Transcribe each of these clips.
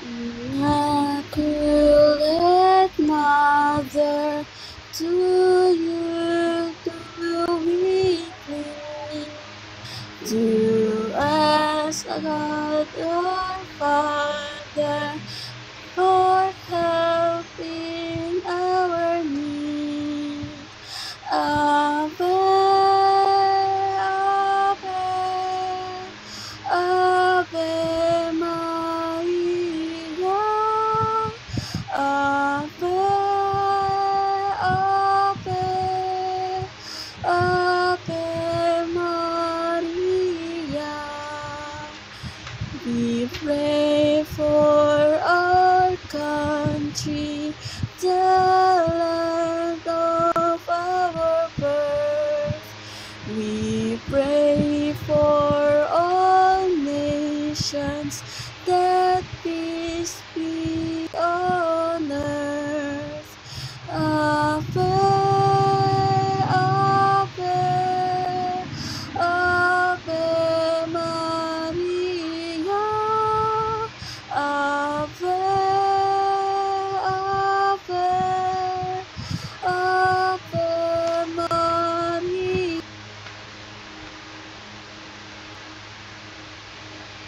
Immaculate Mother, to you do we cling. To us, God our Father, for help in our need. Ave, Ave, Ave Maria. Ave, Ave, Ave Maria. We pray for our country, the land of our birth. We pray for all nations, that peace be on earth. Ave, Ave, Ave Maria. Ave, Ave, Ave Maria.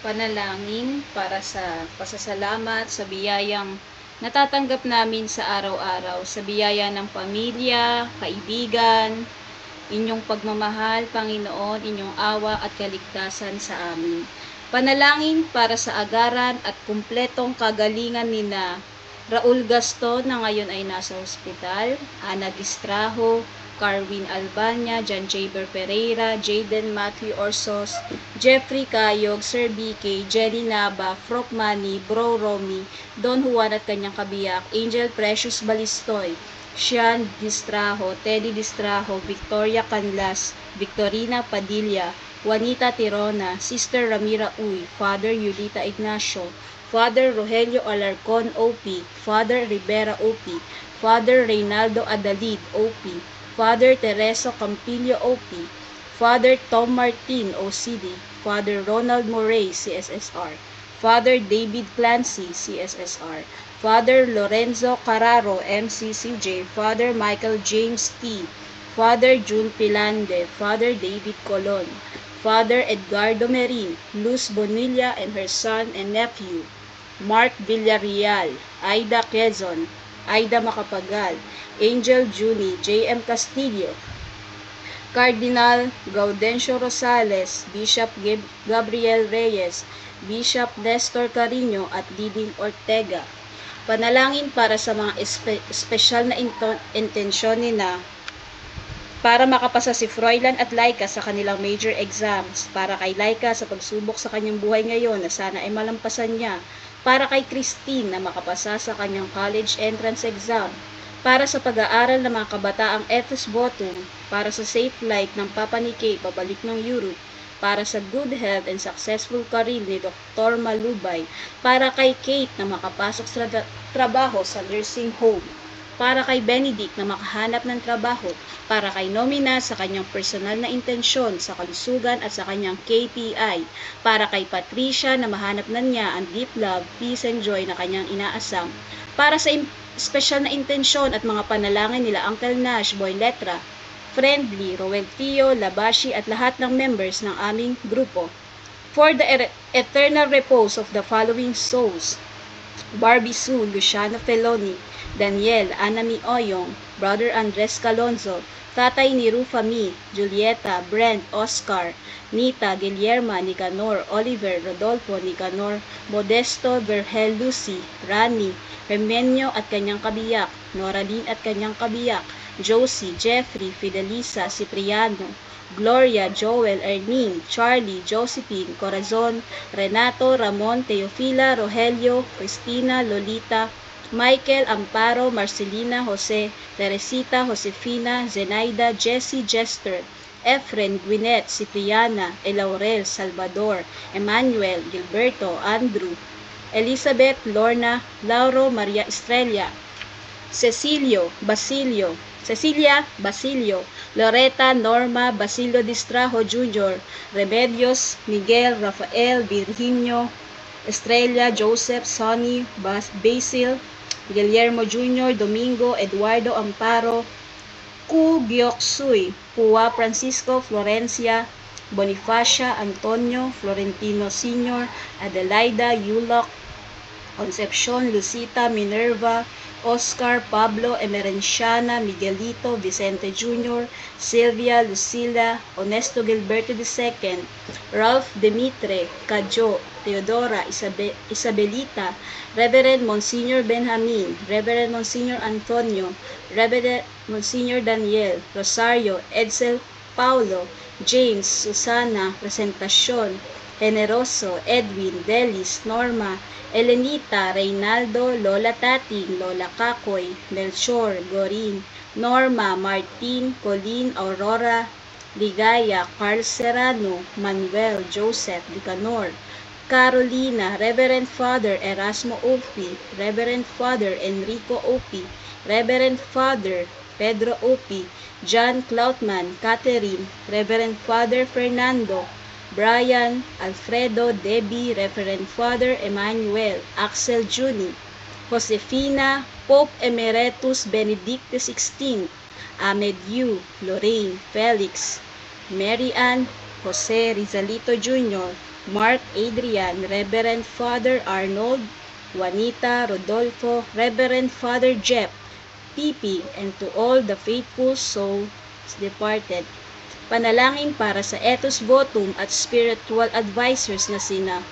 Panalangin para sa pasasalamat sa biyayang natatanggap namin sa araw-araw, sa biyaya ng pamilya, kaibigan, inyong pagmamahal, Panginoon, inyong awa at kaligtasan sa amin. Panalangin para sa agaran at kumpletong kagalingan ni na Raul Gaston na ngayon ay nasa ospital, Ana Distrajo, Carwin Albania, John Jaber Pereira, Jaden Matthew Orsos, Jeffrey Kayog, Sir BK, Jenny Naba, Frok Manny, Bro Romy, Don Juan at kanyang kabiyak, Angel Precious Balistoy, Sean Distrajo, Teddy Distrajo, Victoria Canlas, Victorina Padilla, Juanita Tirona, Sister Ramira Uy, Father Yulita Ignacio, Father Rogelio Alarcon OP, Father Rivera OP, Father Reynaldo Adalid OP, Father Tereso Campillo OP, Father Tom Martin OCD, Father Ronald Moray CSSR, Father David Clancy CSSR, Father Lorenzo Carraro MCCJ, Father Michael James T, Father June Pilande, Father David Colon, Father Edgardo Merin, Luz Bonilla and her son and nephew, Mark Villarreal, Aida Quezon, Aida Macapagal, Angel Juni, J.M. Castillo, Cardinal Gaudencio Rosales, Bishop Gabriel Reyes, Bishop Nestor Carino at Diding Ortega. Panalangin para sa mga espesyal na intensyon ni na para makapasa si Froilan at Laika sa kanilang major exams, para kay Laika sa pagsubok sa kanyang buhay ngayon na sana ay malampasan niya, para kay Christine na makapasa sa kanyang college entrance exam, para sa pag-aaral ng mga kabataang Ethos Bottom, para sa safe flight ng Papa ni Kay pabalik ng Europe, para sa good health and successful career ni Dr. Malubay, para kay Kate na makapasok sa trabaho sa nursing home, para kay Benedict na makahanap ng trabaho, para kay Nomina sa kanyang personal na intensyon sa kalusugan at sa kanyang KPI, para kay Patricia na mahanap na niya ang deep love, peace and joy na kanyang inaasam, para sa special na intensyon at mga panalangin nila Uncle Nash, Boy Letra, Friendly, Roel Tio, Labashi at lahat ng members ng aming grupo. For the eternal repose of the following souls: Barbie Sue, Luciano Feloni, Daniel, Anami Oyong, Brother Andres Calonzo, Tatay ni Rufa Mi, Julieta, Brent, Oscar, Nita, Guillerma, Nicanor, Oliver, Rodolfo, Nicanor, Modesto, Vergel, Lucy, Rani, Remenyo at kanyang kabiyak, Noradin at kanyang kabiyak, Josie, Jeffrey, Fidelisa, Cipriano, Gloria, Joel, Erning, Charlie, Josephine, Corazon, Renato, Ramon, Teofila, Rogelio, Cristina, Lolita, Michael, Amparo, Marcelina, Jose, Teresita, Josefina, Zenaida, Jessie, Jester, Efren, Gwyneth, Cipriana, Elaurel, Salvador, Emmanuel, Gilberto, Andrew, Elizabeth, Lorna, Lauro, Maria Estrella, Cecilia, Basilio, Loretta, Norma, Basilio Distrajo Jr., Remedios, Miguel, Rafael, Virginio, Estrella, Joseph, Sonny, Basil, Guillermo Jr., Domingo, Eduardo Amparo, Ku Gyoksui, Pua Francisco, Florencia, Bonifacia, Antonio, Florentino Sr., Adelaida, Yulok, Concepcion, Lucita, Minerva, Oscar, Pablo, Emerenciana, Miguelito, Vicente Jr., Silvia, Lucila, Honesto Gilberto II, Ralph Demitre, Kadjo, Teodora, Isabelita, Reverend Monsignor Benjamin, Reverend Monsignor Antonio, Reverend Monsignor Daniel, Rosario, Edsel Paulo, James, Susana, Presentacion, Generoso, Edwin, Delis, Norma, Elenita, Reynaldo, Lola Tating, Lola Kakoy, Melchor, Gorin, Norma, Martin, Colleen, Aurora, Ligaya, Carl Serrano, Manuel, Joseph, Nicanor, Carolina, Reverend Father Erasmo Opi, Reverend Father Enrico Opi, Reverend Father Pedro Opi, John Cloutman, Catherine, Reverend Father Fernando, Brian, Alfredo, Debbie, Reverend Father Emmanuel, Axel Juni, Josefina, Pope Emeritus Benedictus XVI, Ahmed Yu, Lorraine, Felix, Mary Ann, Jose Rizalito Jr., Mark Adrian, Reverend Father Arnold, Juanita, Rodolfo, Reverend Father Jeff, Pipi, and to all the faithful souls departed. Panalangin para sa Ethos Votum at spiritual advisors na sina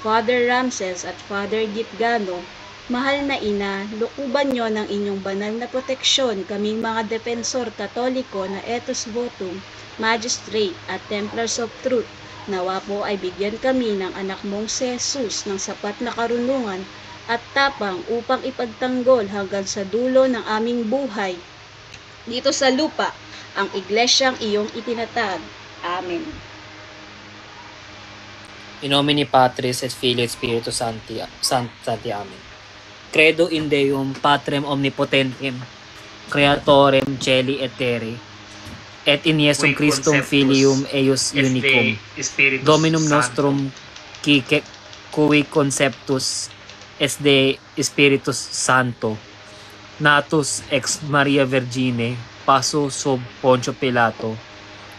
Father Ramses at Father Gitgano. Mahal na ina, lukuban nyo ng inyong banal na proteksyon kaming mga defensor katoliko na Ethos Votum, Magistrate at Templars of Truth. Nawa po ay bigyan kami ng anak mong si Jesus ng sapat na karunungan at tapang upang ipagtanggol hanggang sa dulo ng aming buhay dito sa lupa ang iglesyang iyong itinatag. Amen. In nomine Patris et Filii et Spiritus Sancti. Amen. Credo in Deum Patrem Omnipotentem, Creatorem Caeli et Terrae, et in Iesum Christum Filium eius unicum, Dominum nostrum cui conceptus es de Spiritus Santo, natus ex Maria Virgine, passo sub Poncio Pilato,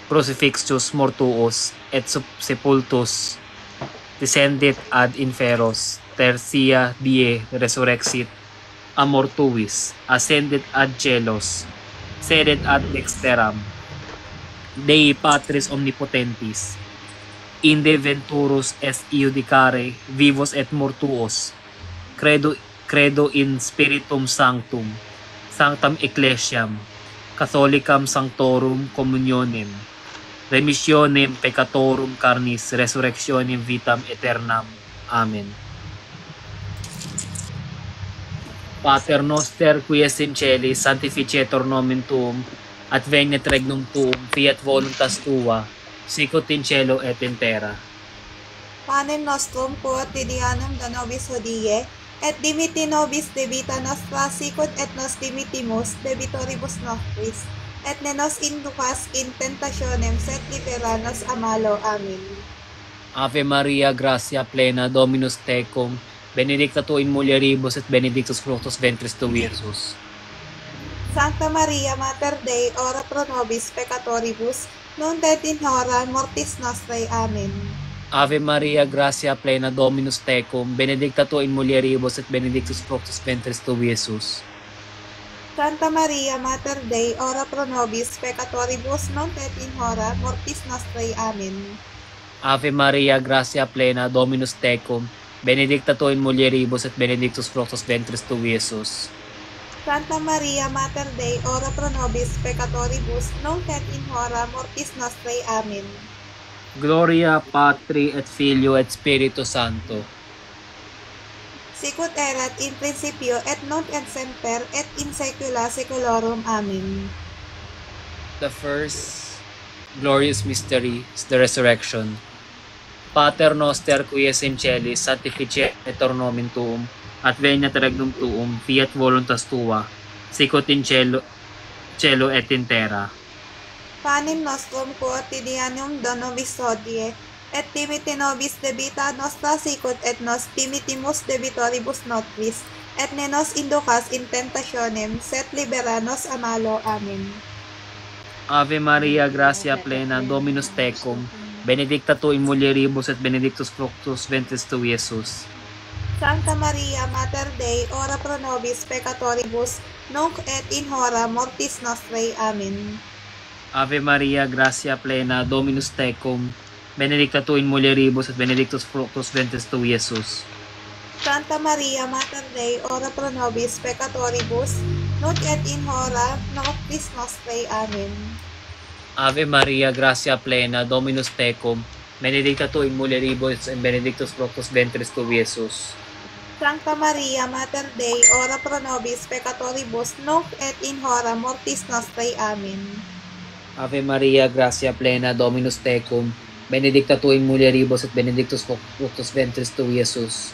crucifixus mortuus et sub sepultus, descendit ad inferos, tertia die resurrexit a mortuis, ascendit ad celos, sedet ad dexteram Dei Patris Omnipotentis, inde venturus est iudicare vivos et mortuos, credo in Spiritum Sanctum, Sanctam Ecclesiam, Catholicam Sanctorum Communionem, remissionem peccatorum carnis, resurrectionem vitam aeternam. Amen. Pater noster qui es in celis, sanctificetur nomen tuum, adveniat regnum tuum, fiat voluntas tua, sicut in cielo et in terra. Panem nostrum quotidianum da nobis hodie, et dimitti nobis debita nostra, sicut et nos dimittimus debitoribus nostris, et ne nos inducas in tentationem, sed libera nos a malo. Amen. Ave Maria, gratia plena, Dominus tecum, benedicta tu in mulieribus et benedictus fructus ventris tui, Iesus. Sancta Maria, Mater Dei, ora pro nobis peccatoribus, nunc et in hora mortis nostrae. Amen. Ave Maria, gratia plena, Dominus tecum, benedicta tu in mulieribus et benedictus fructus ventris tui, Iesus. Santa Maria, Mater Dei, ora pro nobis peccatoribus, nunc et in hora mortis nostrae. Amen. Ave Maria, gratia plena, Dominus tecum, benedicta tu in mulieribus et benedictus fructus ventris tui, Iesus. Santa Maria, Mater Dei, ora pro nobis peccatoribus, nunc et in hora mortis nostrae. Amen. Gloria Patri et Filio et Spiritus Sancto. Sicut erat in principio et nunc et semper et in saecula saeculorum. Amen. The first glorious mystery is the resurrection. Pater noster qui es in celis, sanctificetur nomen tuum, adveniat regnum tuum, fiat voluntas tua, sicut in cielo et in terra. Panem nostrum quotidianum da nobis hodie, et dimite nobis debita nostra sicut et nos dimitimus debitoribus notris, et ne nos inducas in tentationem, sed libera nos a malo. Amen. Ave Maria, gratia plena, Dominus tecum, benedicta tu in mulieribus et benedictus fructus ventris tui, Iesus. Santa Maria, Mater Dei, ora pro nobis peccatoribus, nunc et in hora mortis nostrae. Amen. Ave Maria, gratia plena, Dominus tecum, benedicta tu in mulieribus et benedictus fructus ventris tui, Iesus. Santa Maria, Mater Dei, ora pro nobis peccatoribus, nunc et in hora mortis nostrae. Amen. Ave Maria, gratia plena, Dominus tecum, benedicta tu in mulieribus et benedictus fructus ventris tui, Iesus. Santa Maria, Mater Dei, ora pro nobis peccatoribus, nunc et in hora mortis nostrae. Amen. Ave Maria, gratia plena, Dominus tecum, benedicta tu in mulieribus et benedictus fructus ventris tui, Iesus.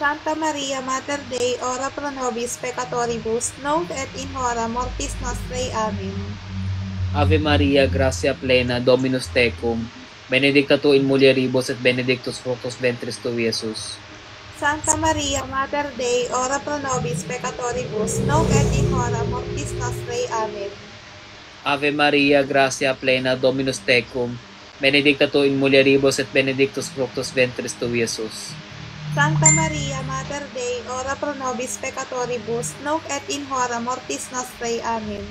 Santa Maria, Mater Dei, ora pro nobis peccatoribus, nunc et in hora mortis nostrae. Amen. Ave Maria, gratia plena, Dominus tecum, benedicta tu in mulieribus et benedictus fructus ventris tui, Iesus. Santa Maria, Mater Dei, ora pro nobis peccatoribus, nunc et in hora mortis nostrae. Amen. Ave Maria, gratia plena, Dominus tecum, benedicta tu in mulieribus et benedictus fructus ventris tui, Iesus. Santa Maria, Mater Dei, ora pro nobis peccatoribus, nunc et in hora mortis nostrae. Amen.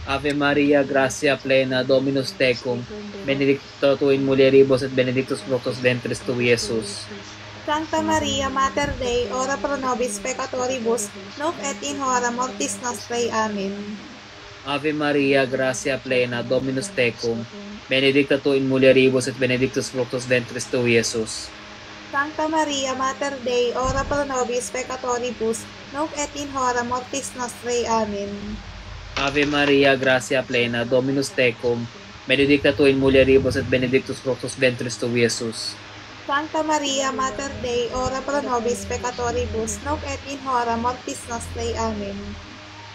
Ave Maria, gratia plena, Dominus tecum, benedicta tu in mulieribus et benedictus fructus ventris tui, Iesus. Santa Maria, Mater Dei, ora pro nobis peccatoribus, nunc et in hora mortis nostrae. Amen. Ave Maria, gratia plena, Dominus tecum, benedicta tu in mulieribus et benedictus fructus ventris tui, Iesus. Santa Maria, Mater Dei, ora pro nobis peccatoribus, nunc et in hora mortis nostrae. Amen. Ave Maria, gratia plena, Dominus tecum, benedicta tu in mulieribus et benedictus fructus ventris tui, Iesus. Santa Maria, Mater Dei, ora pro nobis peccatoribus, nunc et in hora mortis nostrae. Amen.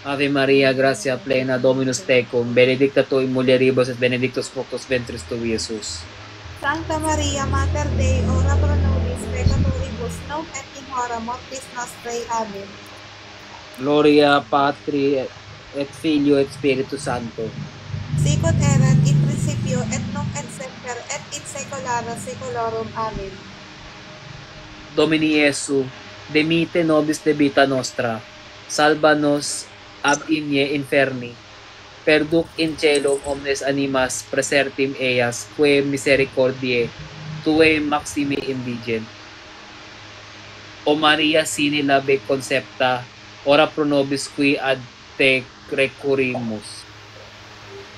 Ave Maria, gratia plena, Dominus tecum, benedicta tu in mulieribus et benedictus fructus ventris tui, Iesus. Santa Maria, Mater Dei, ora pro nobis peccatoribus, nunc et in hora mortis nostrae. Amen. Gloria Patri et Filio et Spiritus Sancto. Sicut erat in principio et nunc et semper et in saecula saeculorum. Amen. Domini Iesu, demite nobis debita nostra, salva nos ab inie inferni, perduc in caelum omnes animas praesertim eias, quae misericordiae, tuae maximi indigent. O Maria sine labe concepta, ora pro nobis qui ad te recurrimus.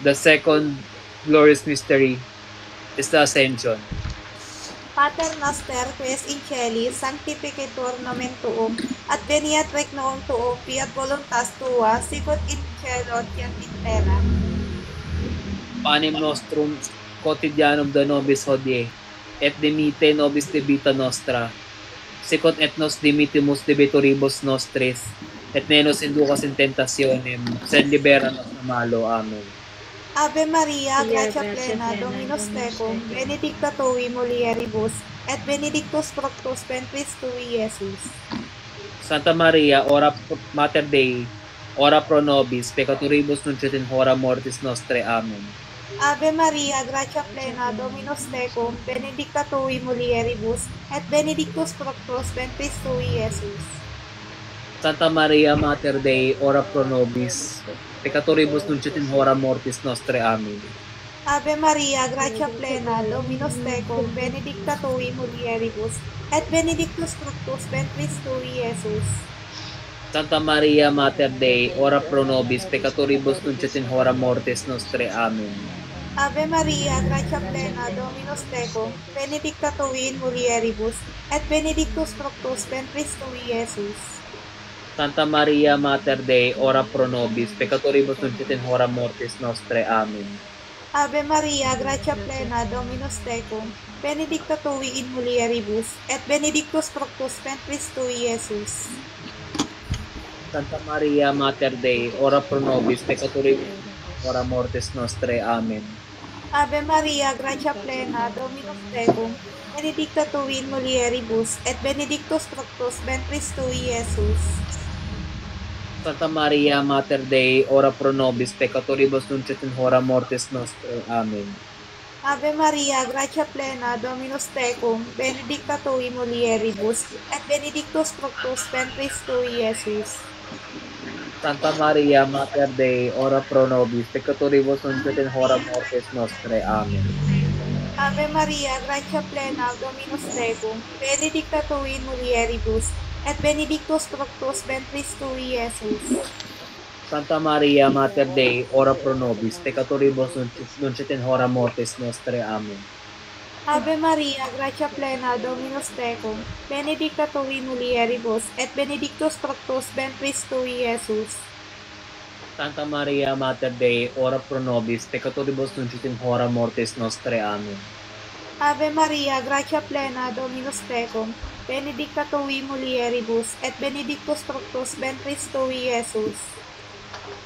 The second glorious mystery is the Ascension. Pater noster, qui es in caeli, sanctificetur nomen tuum, adveniat regnum tuum, fiat voluntas tua, sicut in cielo et in terra. Panem nostrum quotidianum da nobis hodie, et dimite nobis debita nostra, sicut et nos dimitimus debitoribus nostris, et ne nos inducas in tentationem, sed libera nos a malo. Amen. Ave Maria, gratia plena, Dominus tecum, benedicta tui mulieribus, et benedictus fructus ventris tui, Iesus. Santa Maria, ora Mater Dei, ora pro nobis peccatoribus nunc et in hora mortis nostrae. Amen. Ave Maria, gratia plena, Dominus tecum, benedicta tui mulieribus, et benedictus fructus ventris tui, Iesus. Santa Maria, Mater Dei, ora pro nobis peccatoribus nunc et in hora mortis nostrae. Amen. Ave Maria, gratia plena, Dominus tecum, benedicta tui mulieribus, et benedictus fructus ventris tui, Iesus. Santa Maria, Mater Dei, ora pro nobis peccatoribus nunc et in hora mortis nostrae. Amen. Ave Maria, gratia plena, Dominus tecum, benedicta tui in mulieribus, et benedictus fructus ventris tui, Iesus. Santa Maria, Mater Dei, ora pro nobis peccatoribus nunc et in hora mortis nostrae. Amen. Ave Maria, gratia plena, Dominus tecum, benedicta tui in mulieribus, et benedictus fructus ventris tui, Iesus. Santa Maria, Mater Dei, ora pro nobis peccatoribus nunc et in hora mortis nostrae. Amen. Ave Maria, gratia plena, Dominus tecum, benedicta tu in mulieribus, et benedictus fructus ventris tui, Iesus. Santa Maria, Mater Dei, ora pro nobis peccatoribus nunc et in hora mortis nostrae. Amen. Ave Maria, gratia plena, Dominus tecum, benedicta tu in mulieribus, et benedictus fructus ventris tui, Iesus. Santa Maria, Mater Dei, ora pro nobis peccatoribus nunc et in hora mortis nostrae. Amen. Ave Maria, gratia plena, Dominus tecum, benedicta tu in mulieribus, et benedictus fructus ventris tui, Iesus. Santa Maria, Mater Dei, ora pro nobis peccatoribus nunc et in hora mortis nostrae. Amen. Ave Maria, gratia plena, Dominus tecum, benedicta tu in mulieribus, et benedictus fructus ventris tui, Iesus. Santa Maria, Mater Dei, ora pro nobis peccatoribus nunc et in hora mortis nostrae. Amen. Ave Maria, gratia plena, Dominus tecum, benedicta tu in mulieribus, et benedictus fructus ventris tui, Iesus.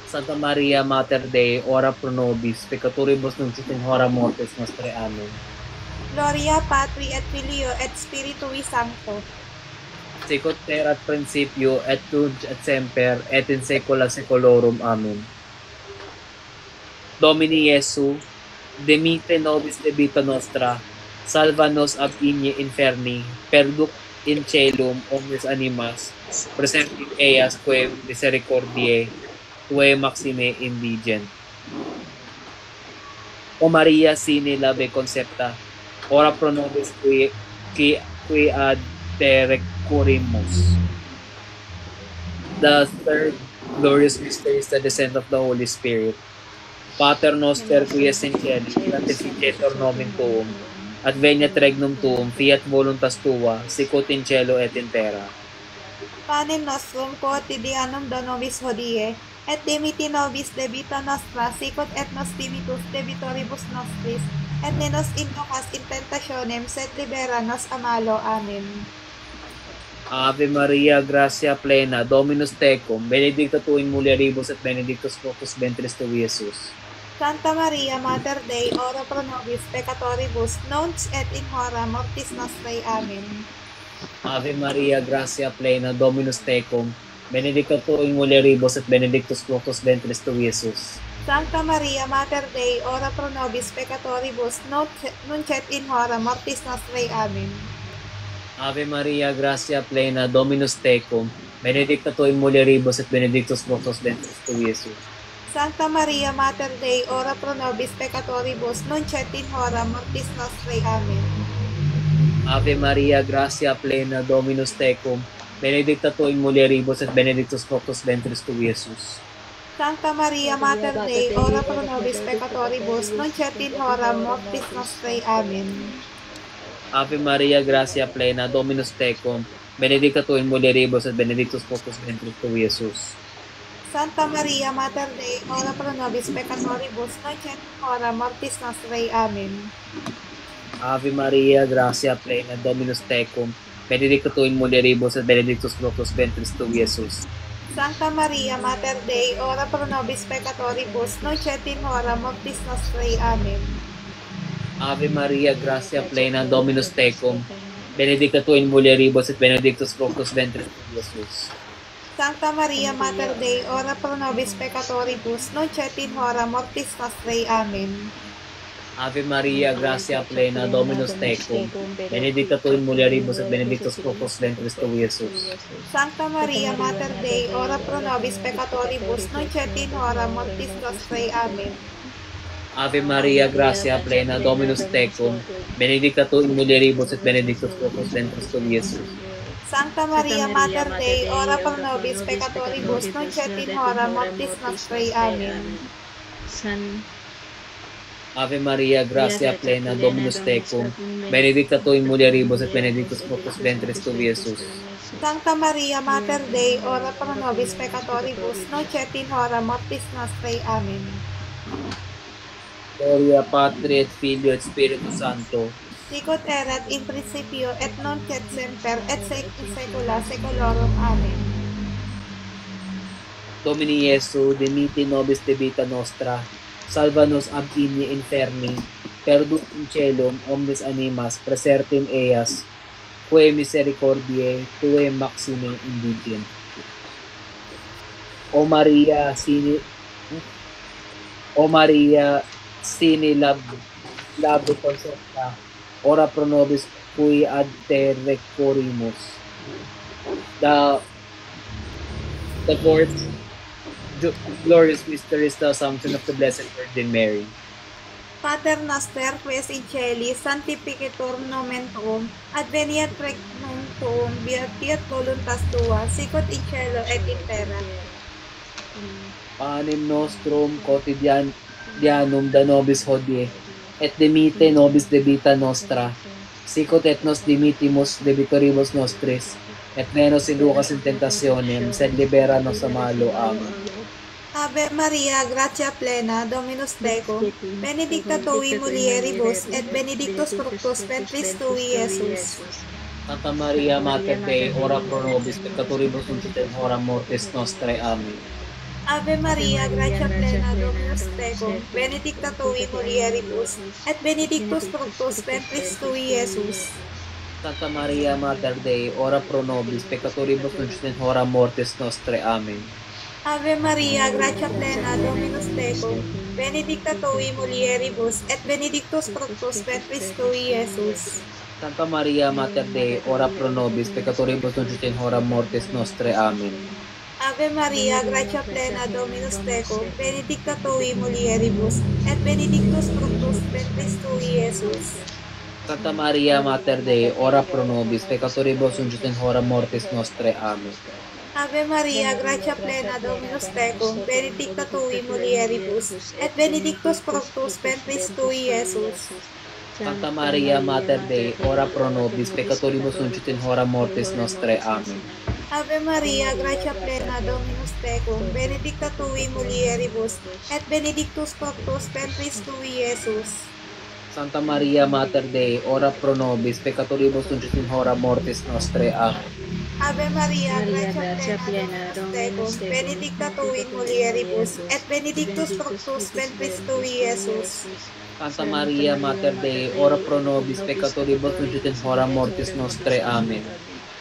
Santa Maria, Mater Dei, ora pro nobis peccatoribus nunc et in hora mortis nostrae. Amen. Gloria Patri et Filio et Spiritui Sancto. Sicut erat principio et nunc et semper et in saecula saeculorum. Amen. Domini Iesu, demite nobis debita nostra, salva nos ab igne inferni, perduc in caelum omnes animas, preservi eas quae misericordiae, tuae maxime indigent. O Maria sine labe concepta, ora pro nobis qui ad te recurrimus. The third glorious mystery is the descent of the Holy Spirit. Pater noster qui es in caeli, sanctificetur nomen tuum, adveniat regnum tuum, fiat voluntas tua, sicut in cielo et in terra. Panem nostrum quotidianum da nobis hodie, et dimiti nobis debita nostra, sicut et nos dimitus debitoribus nostris, et ne nos inducas in tentationem, sed libera nos a malo. Amen. Ave Maria, gratia plena, Dominus tecum, benedicta tu in mulieribus et benedictus fructus ventris tui, Iesus. Santa Maria, Mater Dei, ora pro nobis peccatoribus, nunc et in hora mortis nostrae. Amen. Ave Maria, gratia plena, Dominus tecum, benedicta tu in mulieribus et benedictus fructus ventris tui, Iesus. Santa Maria, Mater Dei, ora pro nobis peccatoribus, nunc et in hora mortis nostrae. Amen. Ave Maria, gratia plena, Dominus tecum, benedicta tu in mulieribus et benedictus fructus ventris tui, Iesus. Santa Maria, Mater Dei, ora pro nobis peccatoribus, nunc et in hora mortis nostrae. Amen. Ave Maria, gratia plena, Dominus tecum, benedicta tu in mulieribus et benedictus fructus ventris tui, Iesus. Santa Maria, Mater Dei, ora pro nobis peccatoribus, nunc et in hora mortis nostrae. Amen. Ave Maria, gratia plena, Dominus tecum, benedicta tu in mulieribus et benedictus fructus ventris tui, Iesus. Santa Maria, Mater Dei, ora pro nobis peccatoribus, nunc et in hora mortis nostrae. Amen. Ave Maria, gratia plena, Dominus tecum, benedicta tu in mulieribus et benedictus fructus ventris tui, Iesus. Santa Maria, Mater Dei, ora pro nobis peccatoribus, nunc et in hora mortis nostrae. Amen. Ave Maria, gratia plena, Dominus tecum, benedicta tu in mulieribus et benedictus fructus ventris tui, Iesus. Santa Maria, Mater Dei, ora pro nobis peccatoribus, nunc et in hora mortis nostrae. Amen. Ave Maria, gratia plena, Dominus tecum, benedicta tu in mulieribus et benedictus fructus ventris tui, Iesus. Sancta Maria, Mater Dei, ora pro nobis peccatoribus, nunc et in hora mortis nostrae. Amen. Ave Maria, gratia plena, Dominus tecum, benedicta tu in mulieribus et benedictus fructus ventris tui, Iesus. Sancta Maria, Mater Dei, ora pro nobis peccatoribus, nunc et in hora mortis nostrae. Amen. Ave Maria, gratia plena, Dominus tecum, benedicta tu in mulieribus et benedictus fructus ventris tui, Iesus. Sancta Maria, Mater Dei, ora pro nobis peccatoribus, nunc et in hora mortis nostrae. Amen. Gloria Patri et Filio et Spiritus Sancto. Sicut erat in principio et nunc et semper et in saecula saeculorum. Amen. Domini Iesu, dimiti nobis debita nostra, salva nos ab inie inferni, perdut in celum omnes animas praesertim eas, quae misericordiae tuae maxime indigent. O Maria, sine concepta, ora pro nobis cui ad te requirimus. The fourth glorious mystery is the Assumption of the Blessed Virgin Mary. Pater noster, qui es in celis, sanctificetur nomen tuum, adveniat regnum tuum, fiat voluntas tua, sicut in cielo et in terra. Panem nostrum quotidianum da nobis hodie, et dimite nobis debita nostra, sicut et nos dimitimus debitoribus nostris, et ne nos inducas in tentationem, sed libera nos a malo. Amen. Ave Maria, gratia plena, Dominus tecum, benedicta tui mulieribus, et benedictus fructus ventris tui, Iesus. Santa Maria, Mater Dei, ora pro nobis peccatoribus nunc et in hora mortis nostrae. Amen. Ave Maria, gratia plena, Dominus tecum, benedicta tui mulieribus, et benedictus fructus ventris tui, Iesus. Santa Maria, Mater Dei, ora pro nobis peccatoribus nunc et in hora mortis nostrae. Amen. Ave Maria, gratia plena, Dominus tecum, benedicta tui mulieribus, et benedictus fructus ventris tui, Iesus. Santa Maria, Mater Dei, ora pro nobis peccatoribus nunc et in hora mortis nostrae. Amen. Ave Maria, gratia plena, Dominus tecum, benedicta tui mulieribus, et benedictus fructus ventris tui, Iesus. Santa Maria, Mater Dei, ora pro nobis peccatoribus nunc et in hora mortis nostrae. Amen. Ave Maria, gratia plena, Dominus tecum, benedicta tui mulieribus, et benedictus fructus ventris tui, Iesus. Santa Maria, Mater Dei, ora pro nobis peccatoribus nunc et in hora mortis nostrae. Amen. Ave Maria, gratia plena, Dominus tecum, benedicta tui mulieribus, et benedictus fructus ventris tui, Iesus. Santa Maria, Mater Dei, ora pro nobis peccatoribus nunc et in hora mortis nostrae. Amen. Ave Maria, gratia plena, Dominus tecum, benedicta tui mulieribus, et benedictus fructus ventris tui, Iesus. Santa Maria, Mater Dei, ora pro nobis peccatoribus nunc et in hora mortis nostrae. Amen.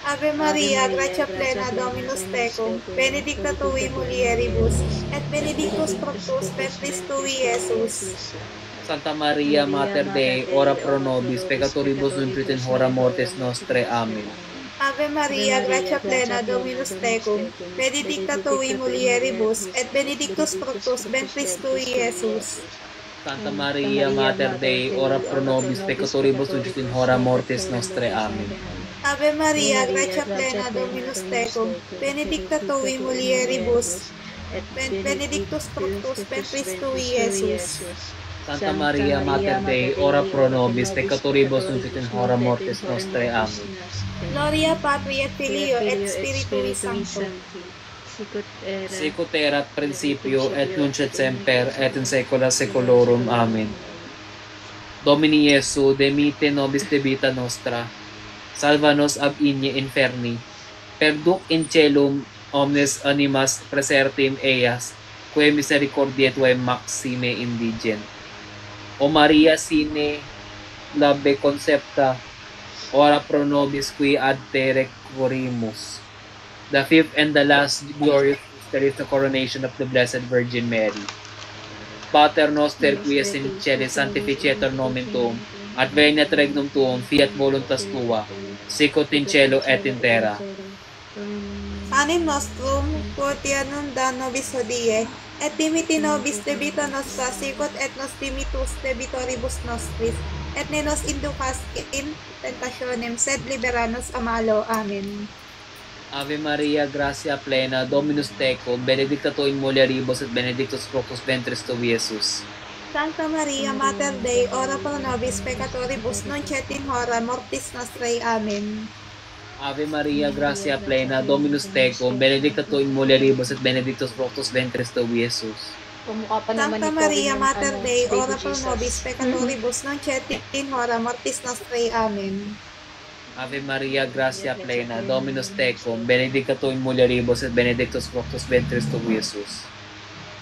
Ave Maria, gratia plena, Dominus tecum, benedicta tui mulieribus, et benedictus fructus ventris tui, Iesus. Santa Maria, Mater Dei, ora pro nobis peccatoribus nunc et in hora mortis nostrae. Amen. Ave Maria, gratia plena, Dominus tecum, benedicta tui mulieribus, et benedictus fructus ventris tui, Iesus. Santa Maria, Mater Dei, ora pro nobis peccatoribus nunc et in hora mortis nostrae. Amen. Ave Maria, gratia plena, Dominus tecum, benedicta tui mulieribus, et benedictus fructus ventris tui, Iesus. Santa Maria, Mater Dei, ora pro nobis peccatoribus nunc et in hora mortis nostrae. Amen. Gloria Patri et Filio et Spiritui Sancto. Sicut erat principio et nunc et semper et in saecula saeculorum. Amen. Domini Iesu, demite nobis debita nostra, salva nos ab inie inferni, perduc in celum omnes animas praesertim eas, quae misericordiae tuae maxime indigent. O Maria, sine concepta, ora pro nobis qui ad te requirimus. The fifth and the last glorious mystery is the coronation of the Blessed Virgin Mary. Pater noster qui es in celis, sanctificetur nomen tuum, adveniat regnum tuum, fiat voluntas tua, sicut in cielo et in terra. Panem nostrum quotidianum da nobis hodie, et dimiti nobis debita nostra, sicut et nos dimitus debitoribus nostris, et ne nos inducas in tentationem, sed libera nos a malo. Amen. Ave Maria, gratia plena, Dominus tecum, benedicta tu in mulieribus et benedictus fructus ventris tui, Iesus. Santa Maria, Mater Dei, ora pro nobis peccatoribus, nunc et in hora mortis nostrae. Amen. Ave Maria, gratia plena, Dominus tecum, benedicta tu in mulieribus et benedictus fructus ventris tui, Iesus. Santa Maria, Mater Dei, ora pro nobis peccatoribus, nunc et in hora mortis nostrae. Amen. Ave Maria, gratia plena, Dominus tecum, benedicta tu in mulieribus et benedictus fructus ventris tui, Iesus.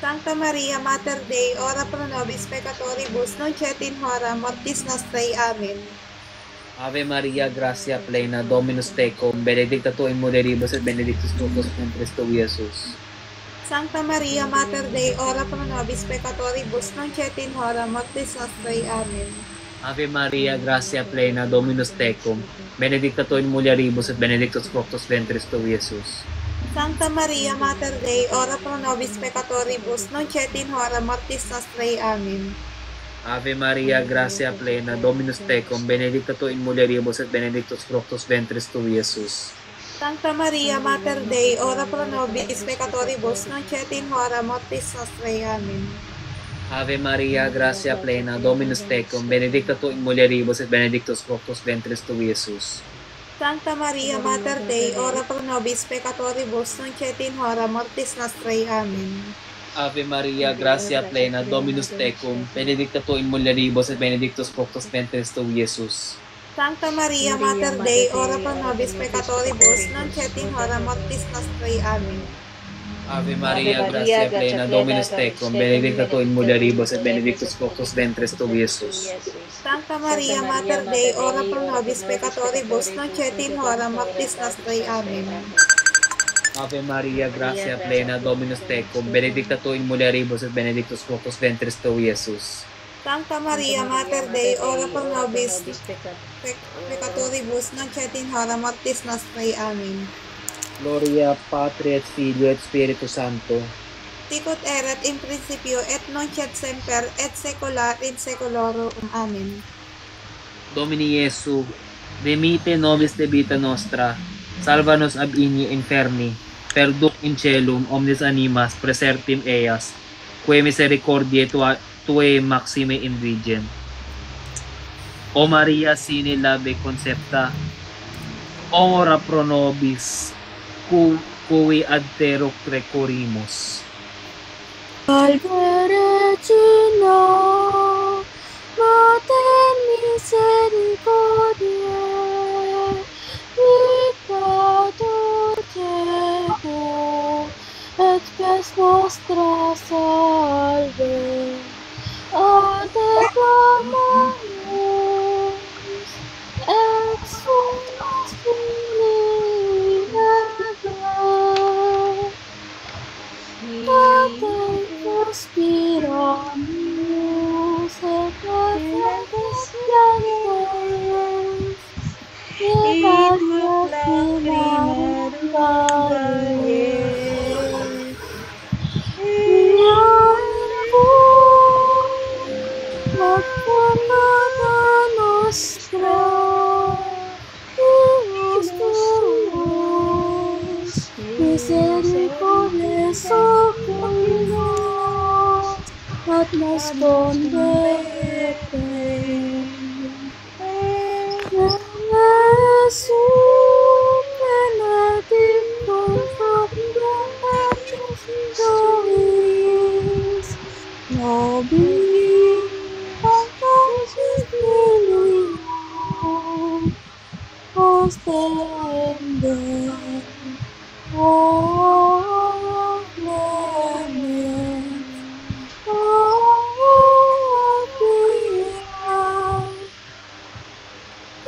Sancta Maria, Mater Dei, ora pro nobis peccatoribus, nunc et in hora mortis nostrae. Amen. Ave Maria, gratia plena, Dominus tecum, benedicta tu in mulieribus et benedictus fructus ventris tui, Iesus. Sancta Maria, Mater Dei, ora pro nobis peccatoribus, nunc et in hora mortis nostrae. Amen. Ave Maria, gratia plena, Dominus tecum, benedicta tu in mulieribus et benedictus fructus ventris tui, Iesus. Sancta Maria, Mater Dei, ora pro nobis peccatoribus, nunc et in hora mortis nostrae. Amen. Ave Maria, gratia plena, Dominus tecum, benedicta tu in mulieribus et benedictus fructus ventris tui, Iesus. Sancta Maria, Mater Dei, ora pro nobis peccatoribus, nunc et in hora mortis nostrae. Amen. Ave Maria, gratia plena, Dominus tecum, benedicta tu in mulieribus et benedictus fructus ventris tui, Iesus. Sancta Maria, Mater Dei, ora pro nobis peccatoribus, nunc et in hora mortis nostrae. Amen. Ave Maria, gratia plena, Dominus tecum, benedicta tu in mulieribus et benedictus fructus ventris tui, Iesus. Sancta Maria, Mater Dei, ora pro nobis peccatoribus, nunc et in hora mortis nostrae. Amen. Ave Maria, gratia plena, Dominus tecum, benedicta tu in mulieribus et benedictus fructus ventris tui, Iesus. Sancta Maria, Mater Dei, ora pro nobis peccatoribus, nunc et in hora mortis nostrae. Amen. Ave Maria, gratia plena, Dominus tecum, benedicta tu in mulieribus et benedictus fructus ventris tui, Iesus. Sancta Maria, Mater Dei, ora pro nobis peccatoribus, nunc et in hora mortis nostrae. Amen. Gloria Patri et Filio et Spiritus Sancto. Sicut erat in principio et nunc et semper et saecula in saeculorum. Amen. Domini Iesu, remite nobis debita nostra, salva nos ab igni inferni, perduc in celum omnis animas presertim eas, quae misericordiae tuae maxime indigent. O Maria sine labe concepta, ora pro nobis, cui adtero recurrimus. Salve Regina, Mater misericordiae, Victor Tecum, et spes nostra salve. A te clamamus, exulas Filii Eve, a te suspiramus, et lacrimas pianges, et ad lacrimarum Valle. Materna nostra, Deus tuus, misericordiae succuimus, ad nos convertem. Jesum benedictum fructum ventris tuis, nobis Filium ostende. O clement, o pia, o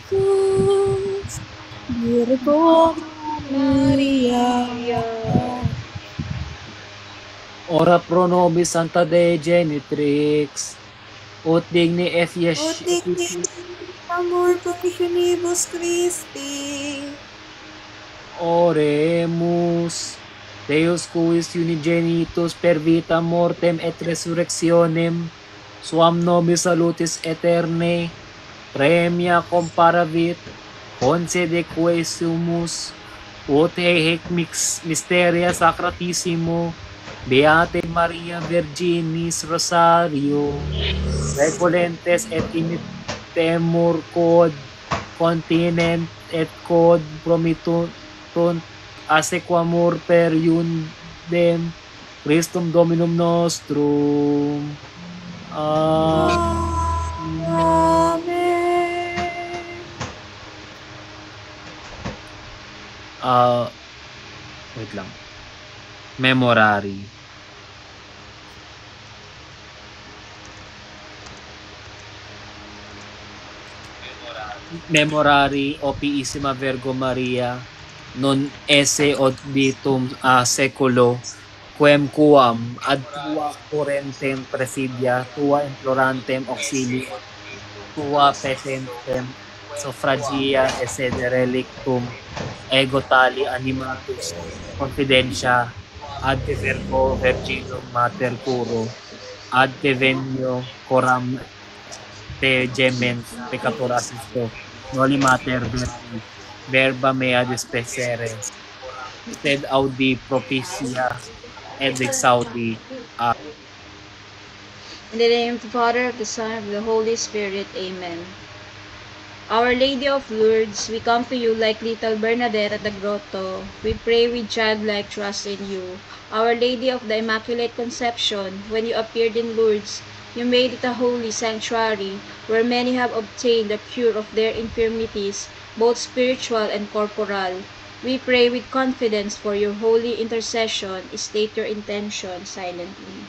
dulcis Virgo Maria. Ora pro nobis Sancta Dei Genitrix, ut digni Ut effies digni amor promissionibus Christi. oremus. Deus cuis unigenitus per vita mortem et resurrectionem, suam nobis salutis aeternae, premia comparavit, concede quae sumus, ut heic mysteria sacratissimo, Beate Maria Virginis Rosario, recolentes et imitemur quod continent et quod promittunt asequamur per iundem Christum Dominum nostrum. Amen. Wait lang. Memorare. Memorari opiissima Virgo Maria non esse oditum a seculo quem quam ad tua curentem presidia tua implorantem auxilii tua petentem suffragia esse derelictum ego tali animatus confidentia ad te Virgo Virginum Mater puro ad te venio coram te gemens peccator assisto noli mater verba mea despecere sed audi propitia et exaudi. In the name of the Father, of the Son, and of the Holy Spirit. Amen. Our Lady of Lourdes, we come to you like little Bernadette at the grotto. We pray with childlike trust in you. Our Lady of the Immaculate Conception, when you appeared in Lourdes, you made it a holy sanctuary where many have obtained the cure of their infirmities, both spiritual and corporal. We pray with confidence for your holy intercession. State your intention silently.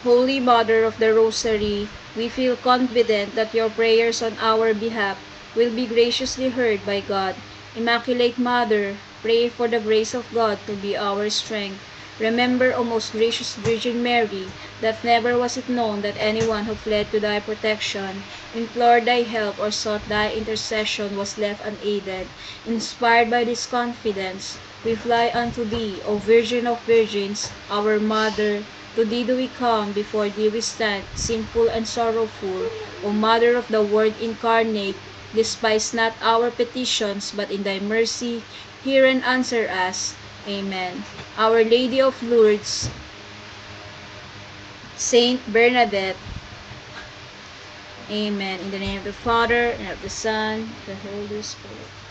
Holy Mother of the Rosary, we feel confident that your prayers on our behalf will be graciously heard by God. Immaculate Mother, pray for the grace of God to be our strength. Remember, O most gracious Virgin Mary, that never was it known that anyone who fled to thy protection, implored thy help, or sought thy intercession was left unaided. Inspired by this confidence, we fly unto thee, O Virgin of Virgins, our Mother. To thee do we come, before thee we stand, sinful and sorrowful. O Mother of the Word incarnate, despise not our petitions, but in thy mercy, hear and answer us. Amen. Our Lady of Lourdes, Saint Bernadette. Amen. In the name of the Father, and of the Son, and of the Holy Spirit.